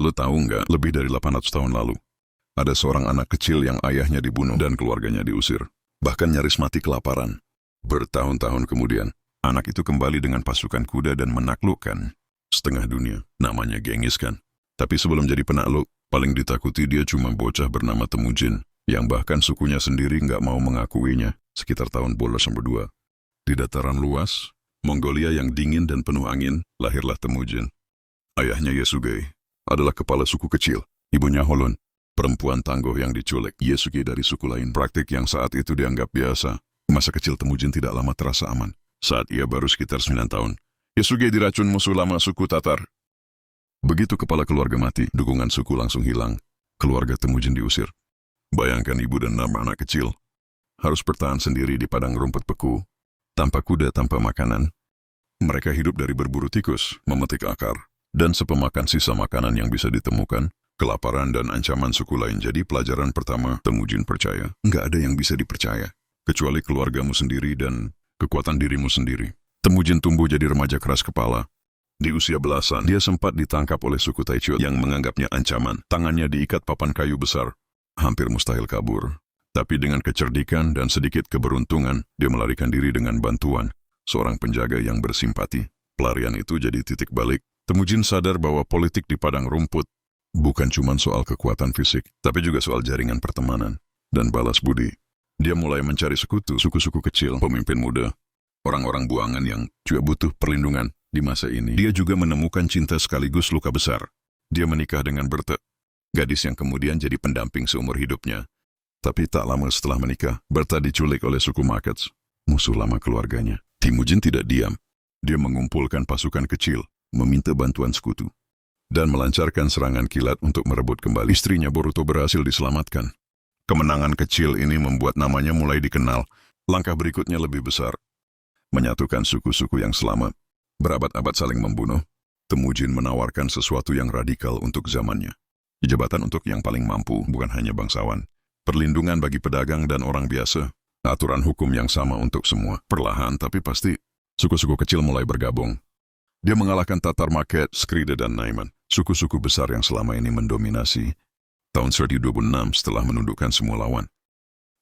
Lo tahu nggak, lebih dari 800 tahun lalu, ada seorang anak kecil yang ayahnya dibunuh dan keluarganya diusir. Bahkan nyaris mati kelaparan. Bertahun-tahun kemudian, anak itu kembali dengan pasukan kuda dan menaklukkan setengah dunia. Namanya Genghis Khan. Tapi sebelum jadi penakluk, paling ditakuti dia cuma bocah bernama Temujin, yang bahkan sukunya sendiri nggak mau mengakuinya sekitar tahun 1202. Di dataran luas, Mongolia yang dingin dan penuh angin, lahirlah Temujin. Ayahnya Yesugei adalah kepala suku kecil, ibunya Holon, perempuan tangguh yang diculik Yesugei dari suku lain. Praktik yang saat itu dianggap biasa. Masa kecil Temujin tidak lama terasa aman. Saat ia baru sekitar 9 tahun, Yesugei diracun musuh lama suku Tatar. Begitu kepala keluarga mati, dukungan suku langsung hilang. Keluarga Temujin diusir. Bayangkan ibu dan 6 anak kecil harus bertahan sendiri di padang rumput beku, tanpa kuda, tanpa makanan. Mereka hidup dari berburu tikus, memetik akar, dan sepemakan sisa makanan yang bisa ditemukan. Kelaparan dan ancaman suku lain jadi pelajaran pertama. Temujin percaya, nggak ada yang bisa dipercaya, kecuali keluargamu sendiri dan kekuatan dirimu sendiri. Temujin tumbuh jadi remaja keras kepala. Di usia belasan, dia sempat ditangkap oleh suku Taichut yang menganggapnya ancaman. Tangannya diikat papan kayu besar. Hampir mustahil kabur. Tapi dengan kecerdikan dan sedikit keberuntungan, dia melarikan diri dengan bantuan seorang penjaga yang bersimpati. Pelarian itu jadi titik balik. Temujin sadar bahwa politik di padang rumput bukan cuma soal kekuatan fisik, tapi juga soal jaringan pertemanan dan balas budi. Dia mulai mencari sekutu, suku-suku kecil, pemimpin muda, orang-orang buangan yang juga butuh perlindungan. Di masa ini, dia juga menemukan cinta sekaligus luka besar. Dia menikah dengan Berthe, gadis yang kemudian jadi pendamping seumur hidupnya. Tapi tak lama setelah menikah, Berthe diculik oleh suku Makets, musuh lama keluarganya. Temujin tidak diam. Dia mengumpulkan pasukan kecil, meminta bantuan sekutu, dan melancarkan serangan kilat untuk merebut kembali. Istrinya Boruto berhasil diselamatkan. Kemenangan kecil ini membuat namanya mulai dikenal. Langkah berikutnya lebih besar. Menyatukan suku-suku yang selamat, berabad-abad saling membunuh. Temujin menawarkan sesuatu yang radikal untuk zamannya. Jabatan untuk yang paling mampu, bukan hanya bangsawan. Perlindungan bagi pedagang dan orang biasa. Aturan hukum yang sama untuk semua. Perlahan tapi pasti, suku-suku kecil mulai bergabung. Dia mengalahkan Tatar, Maket, Skride, dan Naiman, suku-suku besar yang selama ini mendominasi. Tahun 1026 setelah menundukkan semua lawan,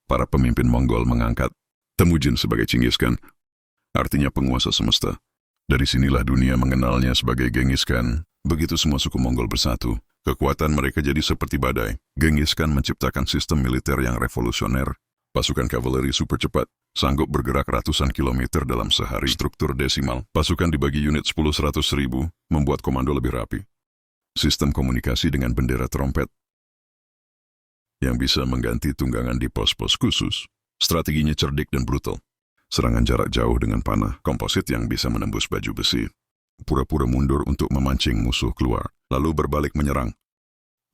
para pemimpin Mongol mengangkat Temujin sebagai Genghis Khan, artinya penguasa semesta. Dari sinilah dunia mengenalnya sebagai Genghis Khan. Begitu semua suku Mongol bersatu, kekuatan mereka jadi seperti badai. Genghis Khan menciptakan sistem militer yang revolusioner. Pasukan kavaleri super cepat, sanggup bergerak ratusan kilometer dalam sehari. Struktur desimal, pasukan dibagi unit 10-100 ribu, membuat komando lebih rapi. Sistem komunikasi dengan bendera trompet, yang bisa mengganti tunggangan di pos-pos khusus. Strateginya cerdik dan brutal. Serangan jarak jauh dengan panah komposit yang bisa menembus baju besi. Pura-pura mundur untuk memancing musuh keluar, lalu berbalik menyerang.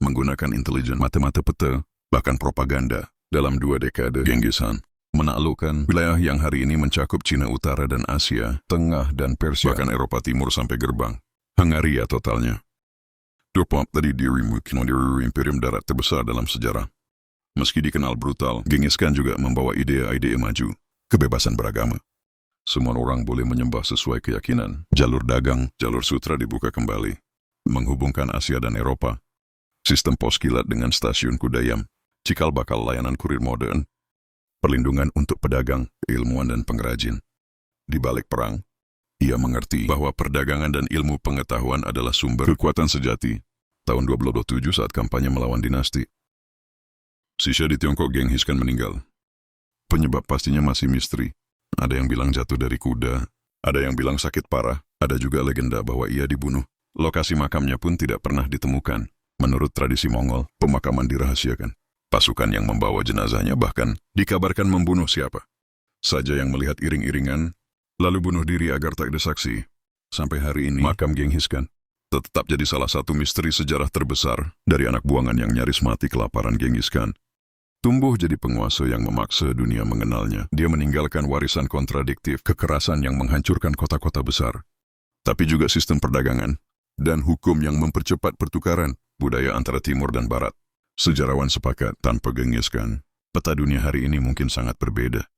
Menggunakan intelijen, mata-mata peta, bahkan propaganda. Dalam 2 dekade, Genghis Khan menaklukkan wilayah yang hari ini mencakup Cina Utara dan Asia Tengah dan Persia, bahkan Eropa Timur sampai gerbang Hungaria totalnya. Dopop tadi dirimu dari imperium darat terbesar dalam sejarah. Meski dikenal brutal, Genghis Khan juga membawa ide-ide maju, kebebasan beragama. Semua orang boleh menyembah sesuai keyakinan. Jalur dagang, jalur sutra dibuka kembali, menghubungkan Asia dan Eropa. Sistem pos kilat dengan stasiun Kudayam, cikal bakal layanan kurir modern. Perlindungan untuk pedagang, ilmuwan dan pengrajin. Di balik perang, ia mengerti bahwa perdagangan dan ilmu pengetahuan adalah sumber kekuatan sejati. Tahun 1227 saat kampanye melawan dinasti Sisha di Tiongkok, Genghis Khan meninggal. Penyebab pastinya masih misteri. Ada yang bilang jatuh dari kuda, ada yang bilang sakit parah, ada juga legenda bahwa ia dibunuh. Lokasi makamnya pun tidak pernah ditemukan. Menurut tradisi Mongol, pemakaman dirahasiakan. Pasukan yang membawa jenazahnya bahkan dikabarkan membunuh siapa saja yang melihat iring-iringan, lalu bunuh diri agar tak ada saksi. Sampai hari ini, makam Genghis Khan tetap jadi salah satu misteri sejarah terbesar. Dari anak buangan yang nyaris mati kelaparan, Genghis Khan tumbuh jadi penguasa yang memaksa dunia mengenalnya. Dia meninggalkan warisan kontradiktif, kekerasan yang menghancurkan kota-kota besar, tapi juga sistem perdagangan dan hukum yang mempercepat pertukaran budaya antara Timur dan Barat. Sejarawan sepakat, tanpa Genghis Khan, peta dunia hari ini mungkin sangat berbeda.